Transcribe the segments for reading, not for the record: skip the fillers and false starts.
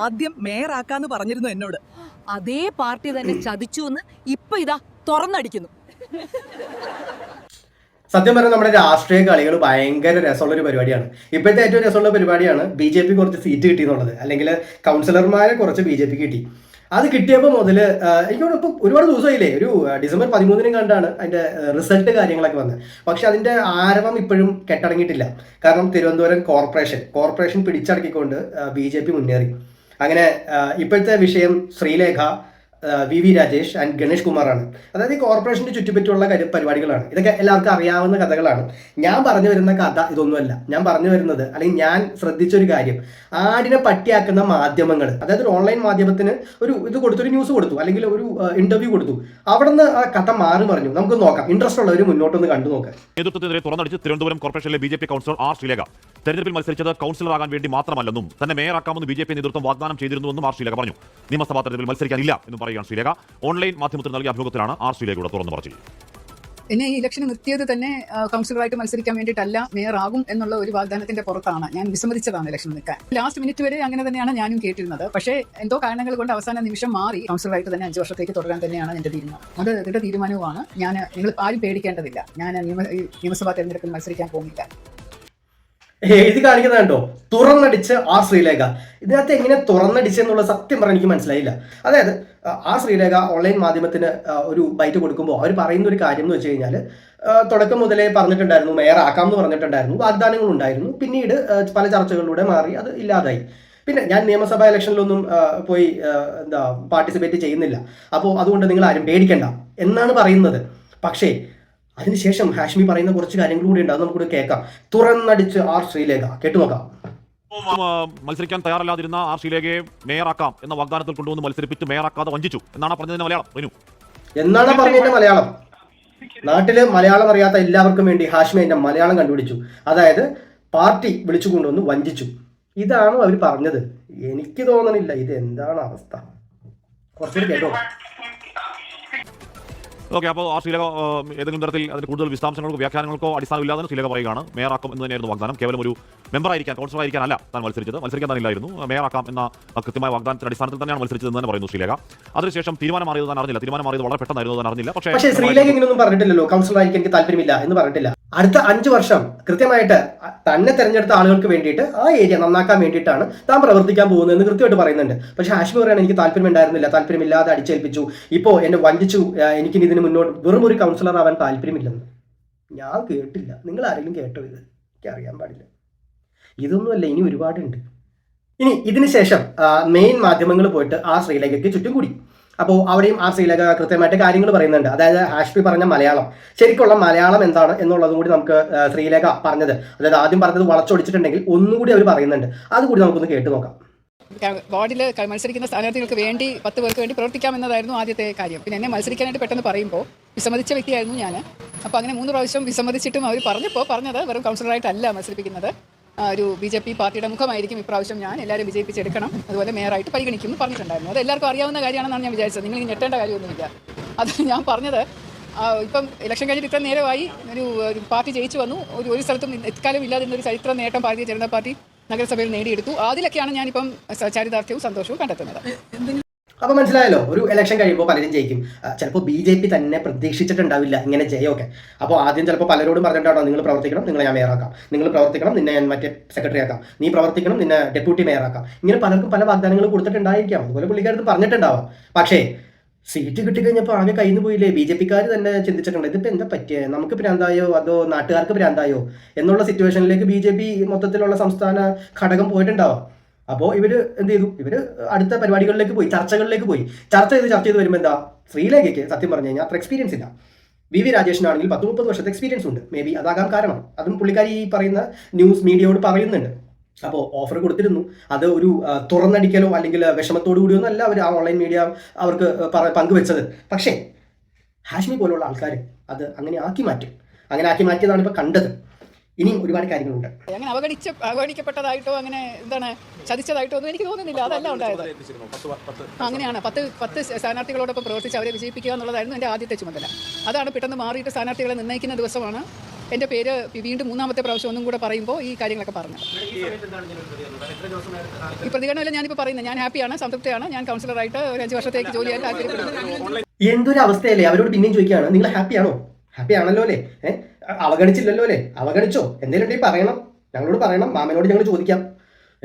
ആദ്യം മേയറാക്കാന്ന് പറഞ്ഞിരുന്നു എന്നോട്. അതേ പാർട്ടി തന്നെ ചതിച്ചു എന്ന് ഇപ്പൊ ഇതാ തുറന്നടിക്കുന്നു. സത്യം പറഞ്ഞാൽ നമ്മുടെ രാഷ്ട്രീയ കളികൾ ഭയങ്കര രസമുള്ള ഒരു പരിപാടിയാണ്. ഇപ്പോഴത്തെ ഏറ്റവും രസമുള്ള പരിപാടിയാണ് BJP കുറച്ച് സീറ്റ് കിട്ടി എന്നുള്ളത്, അല്ലെങ്കിൽ കൗൺസിലർമാരെ കുറച്ച് BJP കിട്ടി. അത് കിട്ടിയപ്പോൾ മുതൽ എനിക്കോട് ഇപ്പോൾ ഒരുപാട് ദിവസമായില്ലേ, ഒരു ഡിസംബർ 13 കണ്ടാണ് അതിൻ്റെ റിസൾട്ട് കാര്യങ്ങളൊക്കെ വന്നത്. പക്ഷെ അതിൻ്റെ ആരവം ഇപ്പോഴും കെട്ടടങ്ങിയിട്ടില്ല. കാരണം തിരുവനന്തപുരം കോർപ്പറേഷൻ പിടിച്ചടക്കിക്കൊണ്ട് BJP മുന്നേറി. അങ്ങനെ ഇപ്പോഴത്തെ വിഷയം ശ്രീലേഖ, VV രാജേഷ് ആൻഡ് ഗണേഷ് കുമാറാണ്. അതായത് ഈ കോർപ്പറേഷൻ്റെ ചുറ്റുപറ്റുള്ള പരിപാടികളാണ്. ഇതൊക്കെ എല്ലാവർക്കും അറിയാവുന്ന കഥകളാണ്. ഞാൻ പറഞ്ഞു വരുന്ന കഥ ഇതൊന്നുമല്ല. ഞാൻ പറഞ്ഞു വരുന്നത്, അല്ലെങ്കിൽ ഞാൻ ശ്രദ്ധിച്ചൊരു കാര്യം, ആടിനെ പട്ടിയാക്കുന്ന മാധ്യമങ്ങൾ, അതായത് ഒരു ഓൺലൈൻ മാധ്യമത്തിന് ഒരു കൊടുത്തു, ഒരു ന്യൂസ് കൊടുത്തു, അല്ലെങ്കിൽ ഒരു ഇന്റർവ്യൂ കൊടുത്തു. അവിടെ നിന്ന് ആ കഥ മാറി മറിഞ്ഞു. നമുക്ക് നോക്കാം, ഇൻട്രസ്റ്റ് ഉള്ളവർ മുന്നോട്ടൊന്ന് കണ്ടു നോക്കാം. നേതൃത്വത്തിനെതിരെ തുറന്നടിച്ച് തിരുവനന്തപുരം കോർപ്പറേഷനിലെ BJP കൗൺസിലർ R. ശ്രീലേഖ തെരഞ്ഞെടുപ്പിൽ മത്സരിച്ചത് കൗൺസിലറാകാൻ വേണ്ടി മാത്രമല്ലെന്നും തന്നെ മേയറാക്കാമെന്ന് BJP നേതൃത്വം വാഗ്ദാനം ചെയ്തിരുന്നുവെന്നും R. ശ്രീലേഖ പറഞ്ഞു. നിയമസഭാ തെരഞ്ഞെടുപ്പിൽ മത്സരിക്കാനില്ല എന്നും പറയുകയാണ് ശ്രീലേഖ. ഓൺലൈൻ മാധ്യമത്തിൽ നൽകിയ അഭിമുഖത്തിലാണ് R. ശ്രീലേഖയുടെ തുറന്നു പറച്ചിൽ. എന്നെ ഈ ഇലക്ഷൻ നിർത്തിയത് തന്നെ കൗൺസിലറായിട്ട് മത്സരിക്കാൻ വേണ്ടിയിട്ടല്ല, മേയർ ആകും എന്നുള്ള ഒരു വാഗ്ദാനത്തിന്റെ പുറത്താണ്. ഞാൻ വിസമ്മതിച്ചതാണ് ഇലക്ഷൻ നിൽക്കാൻ. ലാസ്റ്റ് മിനിറ്റ് വരെ അങ്ങനെ തന്നെയാണ് ഞാനും കേട്ടിരുന്നത്. പക്ഷേ എന്തോ കാരണങ്ങൾ കൊണ്ട് അവസാന നിമിഷം മാറി കൗൺസിലറായിട്ട് തന്നെ 5 വർഷത്തേക്ക് തുടരാൻ തന്നെയാണ് എന്റെ തീരുമാനം. അത് ഇതിന്റെ തീരുമാനവുമാണ്. നിങ്ങൾ ആരും പേടിക്കേണ്ടതില്ല. ഞാൻ നിയമസഭാ തെരഞ്ഞെടുപ്പിൽ മത്സരിക്കാൻ പോകുന്നില്ല. എഴുതി കാണിക്കുന്നത് കണ്ടോ, തുറന്നടിച്ച് R. ശ്രീലേഖ. ഇതിനകത്ത് എങ്ങനെ തുറന്നടിച്ചെന്നുള്ള സത്യം പറഞ്ഞാൽ എനിക്ക് മനസ്സിലായില്ല. അതായത് R. ശ്രീലേഖ ഓൺലൈൻ മാധ്യമത്തിന് ഒരു ബൈറ്റ് കൊടുക്കുമ്പോൾ അവർ പറയുന്ന ഒരു കാര്യം എന്ന് വെച്ച് കഴിഞ്ഞാൽ, തുടക്കം മുതലേ പറഞ്ഞിട്ടുണ്ടായിരുന്നു മേയർ ആക്കാമെന്ന് പറഞ്ഞിട്ടുണ്ടായിരുന്നു, വാഗ്ദാനങ്ങൾ ഉണ്ടായിരുന്നു. പിന്നീട് പല ചർച്ചകളിലൂടെ മാറി അത് ഇല്ലാതായി. പിന്നെ ഞാൻ നിയമസഭാ ഇലക്ഷനിലൊന്നും പോയി പാർട്ടിസിപ്പേറ്റ് ചെയ്യുന്നില്ല, അപ്പോൾ അതുകൊണ്ട് നിങ്ങൾ ആരും പേടിക്കണ്ട എന്നാണ് പറയുന്നത്. പക്ഷേ അതിനുശേഷം ഹാഷ്മി പറയുന്ന കുറച്ച് കാര്യങ്ങൾ കൂടി ഉണ്ട്, അത് നമുക്കൂടെ കേൾക്കാം. തുറന്നടിച്ച് R. ശ്രീലേഖ, കേട്ടുനോക്കാം. മത്സരിക്കാൻ തയ്യാറല്ലാതിരുന്ന R. ശ്രീലേഖയെ മേയറാക്കാം എന്ന വാഗ്ദാനത്തിൽ കൊണ്ടുവന്ന് മത്സരിപ്പിച്ച് മേയറാക്കാതെ വഞ്ചിച്ചു എന്നാണ് പറഞ്ഞതിന്റെ മലയാളം. എന്നാണ് പറഞ്ഞതിന്റെ മലയാളം. നാട്ടില് മലയാളം അറിയാത്ത എല്ലാവർക്കും വേണ്ടി ഹാഷ്മി അതിന്റെ മലയാളം കണ്ടുപിടിച്ചു. അതായത് പാർട്ടി വിളിച്ചു കൊണ്ടുവന്ന് വഞ്ചിച്ചു. ഇതാണോ അവർ പറഞ്ഞത്? എനിക്ക് തോന്നണില്ല. ഇത് എന്താണ് അവസ്ഥ? കുറച്ചുകൂടി കേട്ടോ. ഓക്കെ, അപ്പോൾ R. ശ്രീലേഖ ഏതെങ്കിലും തരത്തിൽ അതിന് കൂടുതൽ വിശദാംശങ്ങൾക്കോ വ്യാഖ്യാനങ്ങൾക്കോ അടിസ്ഥാനമില്ലാതെ ശ്രീലേഖ പറയുകയാണ് മേയറാക്കും എന്ന് തന്നെയായിരുന്നു വാഗ്ദാനം. കേവലം ഒരു മെമ്പറായിരിക്കാൻ, കൗൺസിലറായിരിക്കാനല്ല താൻ മത്സരിച്ചത്, മത്സരിക്കാൻ താനില്ലായിരുന്നു, മേയറാക്കാം എന്ന കൃത്യമായ വാഗ്ദാനത്തിന്റെ അടിസ്ഥാനത്തിൽ തന്നെയാണ് മത്സരിച്ചതെന്ന് തന്നെ പറയുന്നു ശ്രീലേഖ. അതിനുശേഷം തീരുമാനം മാറിയത് താൻ അറിഞ്ഞില്ല. തീരുമാനം മാറിയത് വളരെ പെട്ടെന്നായിരുന്നു, താൻ അറിഞ്ഞില്ല. പക്ഷേ ശ്രീലേഖ ഇങ്ങനെയൊന്നും പറഞ്ഞിട്ടില്ലല്ലോ, കൗൺസിലറായിരിക്കും എനിക്ക് താല്പര്യമില്ല എന്ന് പറഞ്ഞിട്ടില്ല. അടുത്ത 5 വർഷം കൃത്യമായിട്ട് തന്നെ തെരഞ്ഞെടുത്ത ആളുകൾക്ക് വേണ്ടിയിട്ട് ആ ഏരിയ നന്നാക്കാൻ വേണ്ടിയിട്ടാണ് താൻ പ്രവർത്തിക്കാൻ പോകുന്നതെന്ന് കൃത്യമായിട്ട് പറയുന്നുണ്ട്. പക്ഷേ ഹാഷ്മി പറയാണ് എനിക്ക് താല്പര്യമില്ലാതെ അടിച്ചേൽപ്പിച്ചു, ഇപ്പോൾ എന്നെ വഞ്ചിച്ചു, എനിക്കിനി ഇതിന് മുന്നോട്ട് വെറും ഒരു കൗൺസിലർ ആവാൻ താല്പര്യമില്ലെന്ന്. ഞാൻ കേട്ടില്ല. നിങ്ങൾ ആരെങ്കിലും കേട്ടോ? ഇത് എനിക്കറിയാൻ പാടില്ല. ഇതൊന്നുമല്ല, ഇനി ഒരുപാടുണ്ട്. ഇനി ഇതിന് ശേഷം മെയിൻ മാധ്യമങ്ങൾ പോയിട്ട് R. ശ്രീലേഖയ്ക്ക് ചുറ്റും കൂടി. അപ്പോൾ അവിടെയും R. ശ്രീലേഖ കൃത്യമായിട്ട് കാര്യങ്ങൾ പറയുന്നുണ്ട്. അതായത് ഹാഷ്മി പറഞ്ഞ മലയാളം, ശരിക്കുള്ള മലയാളം എന്താണ് എന്നുള്ളതും കൂടി നമുക്ക് ശ്രീലേഖ പറഞ്ഞത്, അതായത് ആദ്യം പറഞ്ഞത് വളച്ചൊടിച്ചിട്ടുണ്ടെങ്കിൽ ഒന്നുകൂടി അവർ പറയുന്നുണ്ട്. അതുകൂടി നമുക്കൊന്ന് കേട്ട് നോക്കാം. വാർഡിൽ മത്സരിക്കുന്ന സ്ഥാനാർത്ഥികൾക്ക് വേണ്ടി 10 പേർക്ക് വേണ്ടി പ്രവർത്തിക്കാമെന്നതായിരുന്നു ആദ്യത്തെ കാര്യം. പിന്നെ എന്നെ മത്സരിക്കാനായിട്ട് പെട്ടെന്ന് പറയുമ്പോൾ വിസമ്മതിച്ച വ്യക്തിയായിരുന്നു ഞാൻ. അപ്പോൾ അങ്ങനെ 3 പ്രാവശ്യം വിസമ്മതിച്ചിട്ടും അവർ പറഞ്ഞത് വെറും കൗൺസിലറായിട്ടല്ല മത്സരിപ്പിക്കുന്നത്, ഒരു BJP പാർട്ടിയുടെ മുഖമായിരിക്കും ഇപ്രാവശ്യം ഞാൻ, എല്ലാവരും വിജയിപ്പിച്ചെടുക്കണം, അതുപോലെ മേയറായിട്ട് പരിഗണിക്കുമെന്ന് പറഞ്ഞിട്ടുണ്ടായിരുന്നു. അത് എല്ലാവർക്കും അറിയാവുന്ന കാര്യമാണെന്നാണ് ഞാൻ വിചാരിച്ചത്. നിങ്ങൾ ഞെട്ടേണ്ട കാര്യമൊന്നുമില്ല. അത് ഞാൻ പറഞ്ഞത് ഇപ്പം ഇലക്ഷൻ കഴിഞ്ഞിട്ട് ഇത്ര നേരമായി ഒരു പാർട്ടി ജയിച്ചു വന്നു, ഒരു സ്ഥലത്തും എക്കാലം ഇല്ലാതിരുന്നൊരു ചരിത്ര നേട്ടം ഭാരതീയ ജനതാ പാർട്ടി നഗരസഭയിൽ നേടിയെടുത്തു. അതിലൊക്കെയാണ് ഞാനിപ്പം ചാരിതാർത്ഥ്യവും സന്തോഷവും കണ്ടെത്തുന്നത്. അപ്പോൾ മനസ്സിലായല്ലോ, ഒരു ഇലക്ഷൻ കഴിയുമ്പോൾ പലരും ജയിക്കും. ചിലപ്പോൾ BJP തന്നെ പ്രതീക്ഷിച്ചിട്ടുണ്ടാവില്ല ഇങ്ങനെ ജയമൊക്കെ. അപ്പോൾ ആദ്യം ചിലപ്പോൾ പലരോടും പറഞ്ഞിട്ടുണ്ടോ, നിങ്ങൾ പ്രവർത്തിക്കണം, നിങ്ങളെ ഞാൻ മേയറാക്കാം, നിങ്ങൾ പ്രവർത്തിക്കണം, നിന്നെ ഞാൻ മറ്റേ സെക്രട്ടറി ആക്കാം, നീ പ്രവർത്തിക്കണം, നിന്നെ ഡെപ്യൂട്ടി മേയറാക്കാം. ഇങ്ങനെ പലർക്കും പല വാഗ്ദാനങ്ങൾ കൊടുത്തിട്ടുണ്ടായിരിക്കാം. അതുപോലെ പുള്ളിക്കാരത്ത് പറഞ്ഞിട്ടുണ്ടാവാം. പക്ഷേ സീറ്റ് കിട്ടിക്കഴിഞ്ഞപ്പോൾ ആകെ കയ്യിൽ നിന്ന് പോയില്ലേ. BJPക്കാർ തന്നെ ചിന്തിച്ചിട്ടുണ്ട്, ഇതിപ്പോൾ എന്താ പറ്റിയത്, നമുക്ക് ഭ്രാന്തായോ അതോ നാട്ടുകാർക്ക് ഭ്രാന്തായോ എന്നുള്ള സിറ്റുവേഷനിലേക്ക് BJP മൊത്തത്തിലുള്ള സംസ്ഥാന ഘടകം പോയിട്ടുണ്ടാവാം. അപ്പോൾ ഇവർ എന്ത് ചെയ്തു, ഇവർ അടുത്ത പരിപാടികളിലേക്ക് പോയി, ചർച്ച ചെയ്ത് വരുമ്പോൾ എന്താ, ശ്രീലേഖയ്ക്ക് സത്യം പറഞ്ഞു കഴിഞ്ഞാൽ അത്ര എക്സ്പീരിയൻസ് ഇല്ല. VV രാജേഷിനാണെങ്കിൽ 10-30 വർഷത്തെ എക്സ്പീരിയൻസ് ഉണ്ട്. മേ ബി അതാകാൻ കാരണം. അതും പുള്ളിക്കാരി ഈ പറയുന്ന ന്യൂസ് മീഡിയയോട് പറയുന്നുണ്ട്. അപ്പോൾ ഓഫർ കൊടുത്തിരുന്നു. അത് ഒരു തുറന്നടിക്കലോ അല്ലെങ്കിൽ വിഷമത്തോടു കൂടിയൊന്നും അല്ല അവർ ആ ഓൺലൈൻ മീഡിയ അവർക്ക് പങ്കുവെച്ചത്. പക്ഷേ ഹാഷ്മി പോലുള്ള ആൾക്കാർ അത് അങ്ങനെ ആക്കി മാറ്റിയതാണ് ഇപ്പോൾ കണ്ടത്. ഇനിയും ഒരുപാട് കാര്യങ്ങളുണ്ട്. അങ്ങനെ അവഗണിക്കപ്പെട്ടതായിട്ടോ അങ്ങനെ ചതിച്ചതായിട്ടോ ഒന്നും എനിക്ക് തോന്നുന്നില്ല. അതല്ല ഉണ്ടായത്. അങ്ങനെയാണ് 10 സ്ഥാനാർത്ഥികളോടൊപ്പം പ്രവർത്തിച്ച് അവരെ വിജയിപ്പിക്കുക എന്നുള്ളതായിരുന്നു എൻ്റെ ആദ്യത്തെ ചുമതല. അതാണ് പെട്ടെന്ന് മാറിയിട്ട് സ്ഥാനാർത്ഥികളെ നിർണ്ണയിക്കുന്ന ദിവസമാണ് എൻ്റെ പേര് വീണ്ടും മൂന്നാമത്തെ പ്രാവശ്യം ഒന്നും കൂടെ പറയുമ്പോൾ ഈ കാര്യങ്ങളൊക്കെ പറഞ്ഞു. ഈ പ്രതികരണമല്ല ഞാനിപ്പോൾ പറയുന്നത്. ഞാൻ ഹാപ്പിയാണ്, സംതൃപ്തിയാണ്. ഞാൻ കൗൺസിലറായിട്ട് ഒരു 5 വർഷത്തേക്ക് ജോലി ചെയ്യാൻ താല്പര്യപ്പെടുന്നു. എന്തൊരു അവസ്ഥയല്ലേ. അവരോട് പിന്നെയും ചോദിക്കുകയാണ്, നിങ്ങൾ ഹാപ്പിയാണോ? ഹാപ്പി ആണല്ലോ അല്ലേ? അവഗണിച്ചില്ലല്ലോ അല്ലേ? അവഗണിച്ചോ? എന്തെങ്കിലും ഉണ്ടെങ്കിൽ പറയണം, ഞങ്ങളോട് പറയണം, മാമനോട് ഞങ്ങൾ ചോദിക്കാം.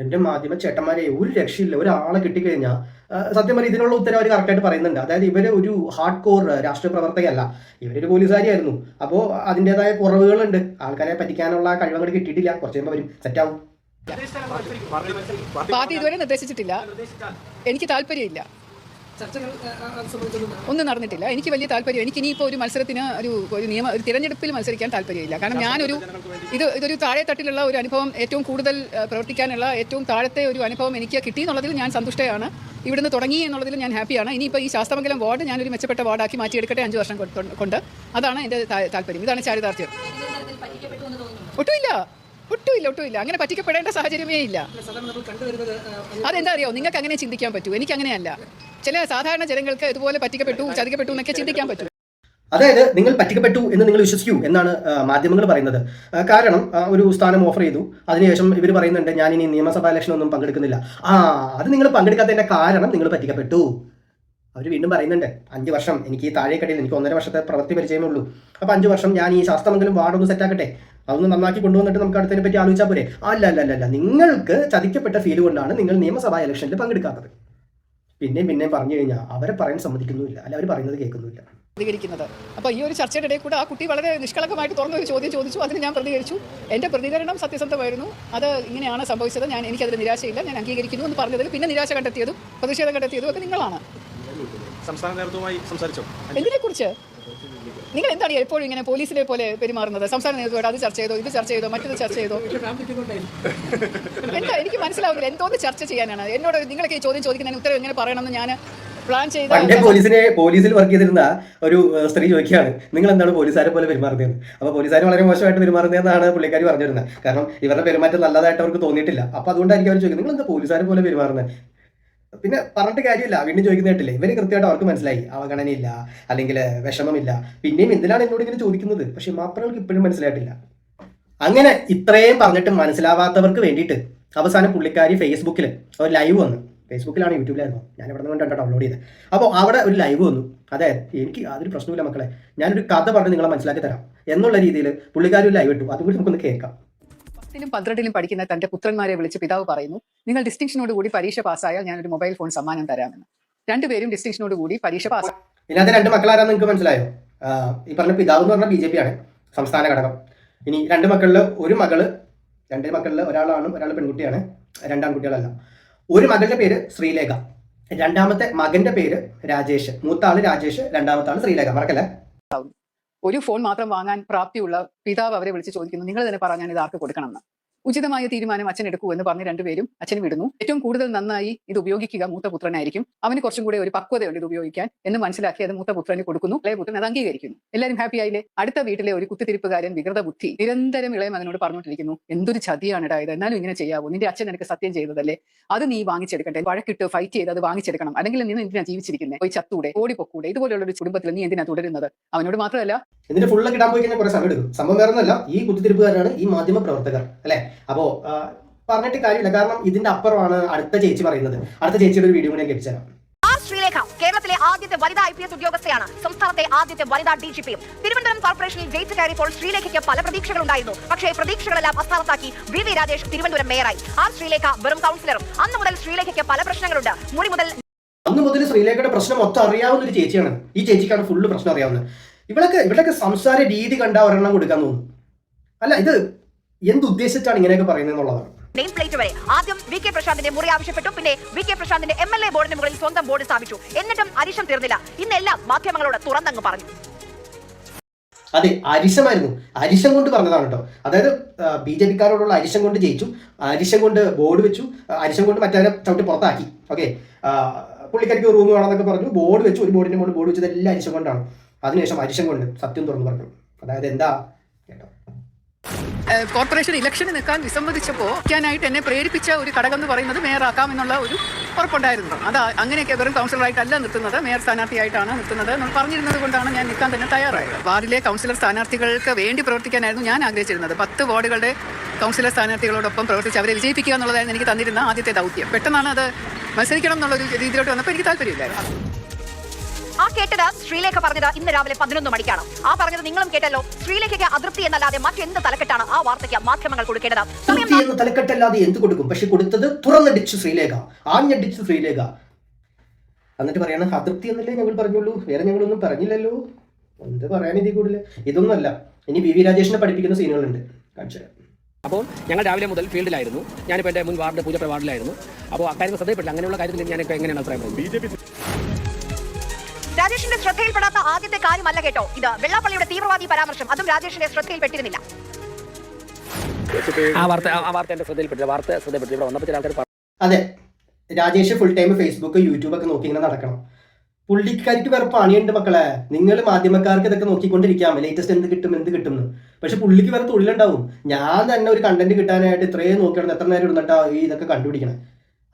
എൻ്റെ മാധ്യമ ചേട്ടന്മാരെ ഒരു രക്ഷയില്ല. ഒരാളെ കിട്ടിക്കഴിഞ്ഞാൽ സത്യം പറഞ്ഞാൽ ഇതിനുള്ള ഉത്തരം അവർ കറക്റ്റായിട്ട് പറയുന്നുണ്ട്. അതായത് ഇവര് ഒരു ഹാർഡ് കോർ രാഷ്ട്രീയ പ്രവർത്തകയല്ല, ഇവരൊരു പോലീസുകാരിയായിരുന്നു. അപ്പോൾ അതിൻ്റെതായ കുറവുകളുണ്ട്. ആൾക്കാരെ പറ്റിക്കാനുള്ള കഴിവങ്ങൾ കിട്ടിയിട്ടില്ല. കുറച്ച് കഴിയുമ്പോൾ വരും, സെറ്റാവും. പാർട്ടി ഇതുവരെ നിർദ്ദേശിച്ചിട്ടില്ല. എനിക്ക് താല്പര്യമില്ല, ഒന്നും നടന്നിട്ടില്ല. എനിക്ക് വലിയ താല്പര്യം. എനിക്ക് ഇനിയിപ്പോൾ ഒരു മത്സരത്തിന് ഒരു തിരഞ്ഞെടുപ്പിൽ മത്സരിക്കാൻ താല്പര്യമില്ല. കാരണം ഇതൊരു താഴെ തട്ടിലുള്ള ഒരു അനുഭവം, ഏറ്റവും കൂടുതൽ പ്രവർത്തിക്കാനുള്ള ഏറ്റവും താഴത്തെ ഒരു അനുഭവം എനിക്ക് കിട്ടി എന്നുള്ളതിൽ ഞാൻ സന്തുഷ്ടയാണ്. ഇവിടുന്ന് തുടങ്ങി എന്നുള്ളതിൽ ഞാൻ ഹാപ്പിയാണ്. ഇനിയിപ്പോൾ ഈ ശാസ്തമംഗലം വാർഡ് ഞാനൊരു മെച്ചപ്പെട്ട വാർഡാക്കി മാറ്റിയെടുക്കട്ടെ 5 വർഷം കൊണ്ട്. അതാണ് എൻ്റെ താല്പര്യം. ഇതാണ് ചാരിതാർത്ഥ്യം. ഒട്ടുമില്ല. അങ്ങനെ പറ്റിക്കപ്പെടേണ്ട സാഹചര്യമേ ഇല്ല. അതെന്താ അറിയോ, നിങ്ങൾക്ക് അങ്ങനെ ചിന്തിക്കാൻ പറ്റൂ, എനിക്ക് അങ്ങനെയല്ല. ചില സാധാരണ ജനങ്ങൾക്ക് ഇതുപോലെ പറ്റിക്കപ്പെട്ടു, ചതിക്കപ്പെട്ടു എന്നൊക്കെ ചിന്തിക്കാൻ പറ്റും. അതായത് നിങ്ങൾ പറ്റിക്കപ്പെട്ടു എന്ന് നിങ്ങൾ വിശ്വസിക്കൂ എന്നാണ് മാധ്യമങ്ങൾ പറയുന്നത്. കാരണം ഒരു സ്ഥാനം ഓഫർ ചെയ്തു, അതിനുശേഷം ഇവർ പറയുന്നുണ്ട് ഞാൻ ഇനി നിയമസഭാ ഇലക്ഷൻ ഒന്നും പങ്കെടുക്കുന്നില്ല. അത് നിങ്ങൾ പങ്കെടുക്കാത്തതിന്റെ കാരണം നിങ്ങൾ പറ്റിക്കപ്പെട്ടു. അവർ വീണ്ടും പറയുന്നുണ്ട് 5 വർഷം എനിക്ക് ഈ താഴേക്കടയിൽ എനിക്ക് 1.5 വർഷത്തെ പ്രവൃത്തി പരിചയമേ ഉള്ളൂ. അപ്പോൾ 5 വർഷം ഞാൻ ഈ ശാസ്ത്രമംഗലം വാർഡൊന്ന് സെറ്റാക്കട്ടെ, അതൊന്ന് നന്നാക്കി കൊണ്ടുവന്നിട്ട് നമുക്ക് അടുത്തതിനെ പറ്റി ആലോചിച്ചാൽ പോരെ. അല്ല, നിങ്ങൾക്ക് ചതിക്കപ്പെട്ട ഫീൽ കൊണ്ടാണ് നിങ്ങൾ നിയമസഭാ ഇലക്ഷനിൽ പങ്കെടുക്കാത്തത്. പിന്നെയും പറഞ്ഞു കഴിഞ്ഞാൽ അവരെ പറയാൻ സമ്മതിക്കുന്നുമില്ല, അല്ല അവർ പറയുന്നത് കേൾക്കുന്നുമില്ല. പ്രതികരിക്കുന്നത്. അപ്പോൾ ഈ ഒരു ചർച്ചയുടെ ഇടയിൽ കൂടെ ആ കുട്ടി വളരെ നിഷ്കളങ്കമായിട്ട് തുറന്നൊരു ചോദ്യം ചോദിച്ചു. അതിന് ഞാൻ പ്രതികരിച്ചു. എൻ്റെ പ്രതികരണം സത്യസന്ധമായിരുന്നു. അത് ഇങ്ങനെയാണ് സംഭവിച്ചത്, എനിക്കതിൽ നിരാശയില്ല, ഞാൻ അംഗീകരിക്കുന്നു എന്ന് പറഞ്ഞതിൽ പിന്നെ നിരാശ കണ്ടെത്തിയതും പ്രതിഷേധം കണ്ടെത്തിയതും ഒക്കെ നിങ്ങളാണ്. സംസ്ഥാന നേതൃത്വവുമായി സംസാരിച്ചോ? എന്തിനെക്കുറിച്ച്? നിങ്ങൾ എന്താണ് എപ്പോഴും ഇങ്ങനെ പോലീസിനെ പോലെ പെരുമാറുന്നത്? സംസ്ഥാന നേതൃത്വമായിട്ട് അത് ചർച്ച ചെയ്തോ, ഇത് ചർച്ച ചെയ്തോ, മറ്റൊരു ചർച്ച ചെയ്തോ? എന്താ എനിക്ക് മനസ്സിലാവുന്നില്ല. എന്തോന്ന് ചർച്ച ചെയ്യാനാണ്? എന്നോട് നിങ്ങളൊക്കെ ഈ ചോദ്യം ചോദിക്കുന്നതിന് ഉത്തരം എങ്ങനെ പറയണമെന്ന് ഞാൻ പ്ലാൻ ചെയ്ത്. പണ്ടേ പോലീസിൽ വർക്ക് ചെയ്തിരുന്ന ഒരു സ്ത്രീ ചോദിക്കുകയാണ്, നിങ്ങൾ എന്താണ് പോലീസുകാരെ പോലെ പെരുമാറുന്നത്? അപ്പോൾ പോലീസുകാർ വളരെ മോശമായിട്ട് പെരുമാറുന്നതെന്നാണ് പുള്ളിക്കാരി പറഞ്ഞിരുന്നത്. കാരണം ഇവരുടെ പെരുമാറ്റം നല്ലതായിട്ട് അവർക്ക് തോന്നിയിട്ടില്ല. അപ്പോൾ അതുകൊണ്ടായിരിക്കും അവർ ചോദിക്കുന്നത്, നിങ്ങൾ എന്താ പോലീസുകാരെ പോലെ പെരുമാറുന്നത്? പിന്നെ പറഞ്ഞിട്ട് കാര്യമില്ല, വീണ്ടും ചോദിക്കുന്ന കേട്ടില്ലേ. ഇവര് കൃത്യമായിട്ട് അവർക്ക് മനസ്സിലായി അവഗണനയില്ല, അല്ലെങ്കിൽ വിഷമമില്ല. പിന്നെയും എന്തിനാണ് എന്നോട് ഇങ്ങനെ ചോദിക്കുന്നത്? പക്ഷെ മാപ്പിളകൾക്ക് ഇപ്പോഴും മനസ്സിലായിട്ടില്ല. അങ്ങനെ ഇത്രയും പറഞ്ഞിട്ട് മനസ്സിലാവാത്തവർക്ക് വേണ്ടിയിട്ട് അവസാനം പുള്ളിക്കാരി ഫേസ്ബുക്കിൽ ഒരു ലൈവ് വന്നു. ഫേസ്ബുക്കിലാണ്, യൂട്യൂബിലായിരുന്നു, ഞാൻ ഇവിടെ നിന്ന് കണ്ടോ ഡൗൺലോഡ് ചെയ്തത്. അപ്പോൾ അവിടെ ഒരു ലൈവ് വന്നു. അതായത് എനിക്ക് യാതൊരു പ്രശ്നമില്ല മക്കളെ, ഞാനൊരു കഥ പറഞ്ഞ് നിങ്ങളെ മനസ്സിലാക്കി തരാം എന്നുള്ള രീതിയിൽ പുള്ളിക്കാരി ഒരു ലൈവ് ഇട്ടു. അതുകൂടി നമുക്കൊന്ന് കേൾക്കാം. 10ലും 12ലും പഠിക്കുന്ന തന്റെ പുത്രന്മാരെ വിളിച്ച് പിതാവ് പറയുന്നു, നിങ്ങൾ ഡിസ്റ്റിങ്ഷനോട് കൂടി പരീക്ഷ പാസ്സായാൽ ഞാനൊരു മൊബൈൽ ഫോൺ സമ്മാനം തരാമെന്ന്. രണ്ടുപേരും ഡിസ്റ്റിങ്ഷനോട് കൂടി പരീക്ഷ പാസ്സായി. ഇതിനകത്ത് 2 മക്കളാരാന്ന് നിങ്ങൾക്ക് മനസ്സിലായോ? ഈ പറഞ്ഞ പിതാവ് എന്ന് പറഞ്ഞാൽ BJP ആണ്, സംസ്ഥാന ഘടകം. ഇനി 2 മക്കളിൽ ഒരു മകള്, 2 മക്കളിൽ ഒരാളാണ്, ഒരാൾ പെൺകുട്ടിയാണ്, 2 ആൺകുട്ടികളല്ല. ഒരു മകളുടെ പേര് ശ്രീലേഖ, രണ്ടാമത്തെ മകന്റെ പേര് രാജേഷ്. മൂത്ത ആള് രാജേഷ്, രണ്ടാമത്തെ ആള് ശ്രീലേഖ. മറക്കല്ലേ. ഒരു ഫോൺ മാത്രം വാങ്ങാൻ പ്രാപ്തിയുള്ള പിതാവ് അവരെ വിളിച്ച് ചോദിക്കുന്നു, നിങ്ങൾ തന്നെ പറഞ്ഞാൽ ഇത് ആർക്ക് കൊടുക്കണമെന്ന്. ഉചിതമായ തീരുമാനം അച്ഛൻ എടുക്കൂ എന്ന് പറഞ്ഞ് 2 പേരും അച്ഛൻ വിടുന്നു. ഏറ്റവും കൂടുതൽ നന്നായി ഇത് ഉപയോഗിക്കുക മൂത്ത പുത്രനായിരിക്കും. അവന് കുറച്ചും കൂടെ ഒരു പക്വതയുണ്ട് ഇത് ഉപയോഗിക്കാൻ എന്ന് മനസ്സിലാക്കി അത് മൂത്ത പുത്രന് കൊടുക്കുന്നു. ഇളയ പുത്രൻ അത് അംഗീകരിക്കുന്നു. എല്ലാവരും ഹാപ്പി ആയില്ലേ? അടുത്ത വീട്ടിലെ ഒരു കുത്തിത്തിരിപ്പുകാരൻ വികൃത ബുദ്ധി നിരന്തരം ഇളയ മകനോട് പറഞ്ഞുകൊണ്ടിരിക്കുന്നു, എന്തൊരു ചതിയാണ് ഇടായത്, എന്നാലും ഇങ്ങനെ ചെയ്യാവൂ, നിന്റെ അച്ഛൻ എനിക്ക് സത്യം ചെയ്തതല്ലേ, അത് നീ വാങ്ങിച്ചെടുക്കട്ടെ, വഴക്കിട്ട് ഫൈറ്റ് ചെയ്ത് അത് വാങ്ങിച്ചെടുക്കണം, അല്ലെങ്കിൽ നീ എന്തിനാ ജീവിച്ചിരിക്കുന്നത്, പോയി ചത്തൂടെ, ഓടിപ്പൊക്കൂടെ, ഇതുപോലുള്ള ഒരു കുടുംബത്തിൽ നീ എന്തിനാ തുടരുന്നത്? അവനോട് മാത്രമല്ല ഇതിന്റെ ഫുള്ള് കിട്ടാൻ പോയി കഴിഞ്ഞാൽ കുറെ സമയം എടുക്കും. സംഭവം വേറെ ഒന്നല്ല, ഈ കുത്തിത്തിരിപ്പുകാരാണ് ഈ മാധ്യമ പ്രവർത്തകർ അല്ലെ. അപ്പോ പറഞ്ഞിട്ട് കാര്യമില്ല, കാരണം ഇതിന്റെ അപ്പുറമാണ് അടുത്ത ചേച്ചി പറയുന്നത്. അടുത്ത ചേച്ചിയുടെ ഒരു വീഡിയോ കൂടെ ലഭിച്ചു തരാം. ശ്രീലേഖ കേരളത്തിലെ ആദ്യത്തെ വനിതാ IPS ഉദ്യോഗസ്ഥയാണ്. സംസ്ഥാനത്തെ ആദ്യത്തെ വനിതാ DGP. തിരുവനന്തപുരം കോർപ്പറേഷനിൽ ജയിച്ചു കയറിയപ്പോൾ ശ്രീലേഖയ്ക്ക് പല പ്രതീക്ഷകളുണ്ടായിരുന്നു. പക്ഷേ പ്രതീക്ഷകളെല്ലാം അസ്ഥാനത്താക്കി VV രാജേഷ് തിരുവനന്തപുരം മേയറായി. ശ്രീലേഖ വെറും കൗൺസിലറും. അന്ന് മുതൽ ശ്രീലേഖയ്ക്ക് പല പ്രശ്നങ്ങളുണ്ട്. അന്ന് മുതൽ ശ്രീലേഖയുടെ പ്രശ്നം മൊത്തം അറിയാവുന്ന ഒരു ചേച്ചിയാണ്. ഈ ചേച്ചിക്കാണ് ഫുള്ള് പ്രശ്നം അറിയാവുന്നത്. ഇവിടൊക്കെ സംസാര രീതി കണ്ടാൽ ഒരെണ്ണം കൊടുക്കാൻ തോന്നും. അല്ല, ഇത് എന്തുദ്ദേശിച്ചാണ് ഇങ്ങനെയൊക്കെ പറയുന്നത് എന്നുള്ളതാണ്. നെയിം പ്ലേറ്റ് വരെ ആദ്യം VK പ്രശാന്തിന്റെ മുറി ആവശ്യപ്പെട്ടു. പിന്നെ VK പ്രശാന്തിന്റെ MLA ബോർഡിന് മുകളിൽ സ്വന്തം ബോർഡ് സ്ഥാപിച്ചു. എന്നിട്ടും അരിശം തീർന്നില്ല. ഇന്നെല്ലാം മാധ്യമങ്ങളോട് തുറന്നങ്ങ് പറഞ്ഞു. അതെ, അരിശമായിരുന്നു. അരിശം കൊണ്ട് പറഞ്ഞതാണ് കേട്ടോ. അതായത് BJP-ക്കാരോടുള്ള അരിശം കൊണ്ട് ജയിച്ചു, അരിശം കൊണ്ട് ബോർഡ് വെച്ചു, അരിശം കൊണ്ട് മറ്റേ ചവിട്ടി പുറത്താക്കി. ഓക്കെ, പുള്ളിക്കാരിക്ക് റൂം വേണമെന്നൊക്കെ പറഞ്ഞു, ബോർഡ് വെച്ചു, ഒരു ബോർഡിന്റെ മുകളിൽ ബോർഡ് വെച്ചത് എല്ലാം അരിശം കൊണ്ടാണ്. അതിനുശേഷം അരിശം കൊണ്ട് സത്യം തുറന്നു പറഞ്ഞു. അതായത് എന്താ കേട്ടോ. കോർപ്പറേഷൻ ഇലക്ഷന് നിൽക്കാൻ വിസമ്മതിച്ചപ്പോൾ നിൽക്കാനായിട്ട് എന്നെ പ്രേരിപ്പിച്ച ഒരു ഘടകം എന്ന് പറയുന്നത് മേയറാക്കാം എന്നുള്ള ഒരു ഉറപ്പുണ്ടായിരുന്നു. അത് അങ്ങനെയൊക്കെ വെറും കൗൺസിലറായിട്ടല്ല നിർത്തുന്നത്, മേയർ സ്ഥാനാർത്ഥിയായിട്ടാണ് നിർത്തുന്നത് എന്ന് പറഞ്ഞിരുന്നത് കൊണ്ടാണ് ഞാൻ നിൽക്കാൻ തന്നെ തയ്യാറായത്. വാർഡിലെ കൗൺസിലർ സ്ഥാനാർത്ഥികൾക്ക് വേണ്ടി പ്രവർത്തിക്കാനായിരുന്നു ഞാൻ ആഗ്രഹിച്ചിരുന്നത്. 10 വാർഡുകളുടെ കൗൺസിലർ സ്ഥാനാർത്ഥികളോടൊപ്പം പ്രവർത്തിച്ച് അവരെ വിജയിപ്പിക്കുക എന്നുള്ളതായിരുന്നു എനിക്ക് തന്നിരുന്ന ആദ്യത്തെ ദൗത്യം. പെട്ടെന്നാണ് അത് മത്സരിക്കണം എന്നുള്ളൊരു രീതിയിലോട്ട് വന്നപ്പോൾ എനിക്ക് താല്പര്യമില്ലായിരുന്നു. ആ കേട്ടത് ശ്രീലേഖ പറഞ്ഞത് ഇന്ന് രാവിലെ 11 മണിക്കാണ്. ആ പറഞ്ഞത് നിങ്ങളും കേട്ടല്ലോ. ശ്രീലേഖയ്ക്ക് അതൃപ്തി എന്നല്ലാതെ മറ്റെന്ത് തലക്കെട്ടാണ് ആ വാർത്തയ്ക്ക് മാധ്യമങ്ങൾ കൊടുക്കേണ്ടത്? അതൃപ്തി എന്ന തലക്കെട്ടല്ലാതെ എന്ത് കൊടുക്കും? പക്ഷെ കൊടുത്തത് തുറന്നടിച്ചു ശ്രീലേഖ, ആഞ്ഞടിച്ചു ശ്രീലേഖ. എന്നിട്ട് പറയണ അതൃപ്തി എന്നല്ലേ ഞങ്ങൾ പറഞ്ഞുള്ളൂ, വേറെ ഞങ്ങളൊന്നും പറഞ്ഞില്ലല്ലോ. എന്ത് പറയാൻ ഇതിൽ കൂടുതൽ? ഇതൊന്നുമല്ല. ഇനി വി രാജേഷിനെ പഠിപ്പിക്കുന്ന സീനുകളുണ്ട്, കാണിച്ചു തരാം. അപ്പോൾ ഞങ്ങൾ രാവിലെ മുതൽ ഫീൽഡിലായിരുന്നു. ഞാനിപ്പോൾ എൻ്റെ മുൻ വാർഡ് പൂജപ്പുര വാർഡിലായിരുന്നു. അപ്പോൾ അക്കാര്യങ്ങൾ ശ്രദ്ധയിൽപ്പെട്ടില്ല. അങ്ങനെയുള്ള കാര്യത്തിൽ ഞാനിപ്പോൾ എങ്ങനെയാണ് അഭിപ്രായം പറയുന്നത്? രാജേഷിന്റെ ശ്രദ്ധയിൽപ്പെടാത്ത ആദ്യത്തെ കാര്യമല്ല കേട്ടോ ഇത്. വെള്ളാപ്പള്ളിയുടെ തീവ്രവാദി പരാമർശം അതും രാജേഷിന്റെ ശ്രദ്ധയിൽപ്പെട്ടിരുന്നില്ല. ആ വാർത്ത എൻ്റെ ശ്രദ്ധയിൽപ്പെട്ടില്ല. വാർത്ത ശ്രദ്ധയിൽപ്പെട്ടില്ല. ഇവിടെ വന്നപ്പോൾ ചില ആൾക്കാർ അതെ, Rajesh full time Facebook YouTube ഒക്കെ നോക്കി ഇങ്ങനെ നടക്കണം. പുള്ളിക്കാർക്ക് വേറെ പണിയുണ്ട് മക്കളെ. നിങ്ങൾ മാധ്യമക്കാർക്ക് ഇതൊക്കെ നോക്കിക്കൊണ്ടിരിക്കാം, ലേറ്റസ്റ്റ് എന്ത് കിട്ടും എന്ന്. പക്ഷെ പുള്ളിക്ക് വേറെ തൊഴിലുണ്ടാവും. ഞാൻ തന്നെ ഒരു കണ്ടന്റ് കിട്ടാനായിട്ട് ഇത്രയും നോക്കണം, എത്ര നേരം ഇരുന്നിട്ടാ ഈ ഇതൊക്കെ കണ്ടുപിടിക്കണം.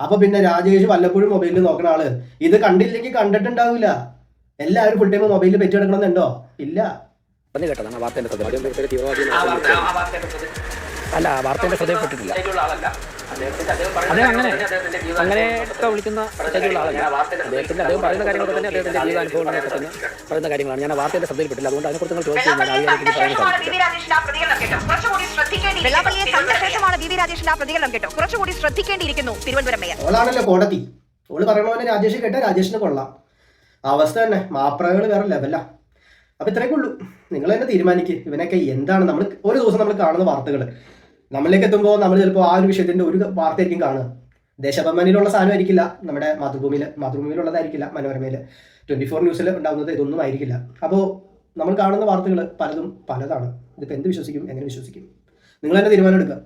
അപ്പൊ പിന്നെ രാജേഷ് വല്ലപ്പോഴും മൊബൈലിൽ നോക്കണ ആള് ഇത് കണ്ടില്ലെങ്കിൽ കണ്ടിട്ടുണ്ടാവില്ല. എല്ലാവരും ഫുൾ ടൈം മൊബൈലിൽ പെറ്റി കിടക്കണമെന്നുണ്ടോ? ഇല്ല. പറഞ്ഞു കേട്ടതാണ് വാർത്തേൻ്റെ ശ്രദ്ധ. അല്ല, വാർത്തേൻ്റെ ശ്രദ്ധയിൽപ്പെട്ടിട്ടില്ല. അങ്ങനെയൊക്കെ വിളിക്കുന്ന സ്റ്റേജുള്ള ആളല്ല. അദ്ദേഹം പറയുന്ന കാര്യങ്ങളൊക്കെ തന്നെ അദ്ദേഹത്തിന്റെ ജീവിതാനുഭവങ്ങളൊക്കെ തന്നെ പറയുന്ന കാര്യങ്ങളാണ്. ഞാൻ വാർത്തേൻ്റെ ശ്രദ്ധയിൽപ്പെട്ടില്ല. അതുകൊണ്ട് അതിനെക്കുറിച്ച് നിങ്ങൾ ചോദിച്ചു വെള്ളാപ്പള്ളിയെ കണ്ട ശേഷമാണ് വി രാജേഷിന്റെ ആ പ്രതികരണം കേട്ടോ. കുറച്ചുകൂടി ശ്രദ്ധിക്കേണ്ടിയിരിക്കുന്നു തിരുവനന്തപുരം മേയർ. ഓളാണല്ലോ കോടതി. ഓള് പറയണ പോലെ രാജേഷ് കേട്ടാ രാജേഷിന് കൊള്ളാം. അവസ്ഥ തന്നെ മാപ്രകൾ വേറെ ലെവല. അപ്പൊ ഇത്രയൊക്കെ ഉള്ളൂ. നിങ്ങൾ തന്നെ തീരുമാനിക്കുക ഇവനൊക്കെ എന്താണ്. നമ്മൾ ഒരു ദിവസം നമ്മൾ കാണുന്ന വാർത്തകൾ നമ്മളിലേക്ക് എത്തുമ്പോൾ നമ്മൾ ചിലപ്പോൾ ആ ഒരു വിഷയത്തിന്റെ ഒരു വാർത്തയായിരിക്കും കാണുക. ദേശാഭിമാനിയിലുള്ള സാധനമായിരിക്കില്ല, നമ്മുടെ മാതൃഭൂമിയിലുള്ളതായിരിക്കില്ല, മനോരമയിൽ 24 ന്യൂസിൽ ഉണ്ടാകുന്നത് ഇതൊന്നും ആയിരിക്കില്ല. അപ്പോൾ നമ്മൾ കാണുന്ന വാർത്തകൾ പലതും പലതാണ്. ഇതിപ്പോൾ എന്ത് വിശ്വസിക്കും, എങ്ങനെ വിശ്വസിക്കും? നിങ്ങൾ തന്നെ തീരുമാനം എടുക്കുക.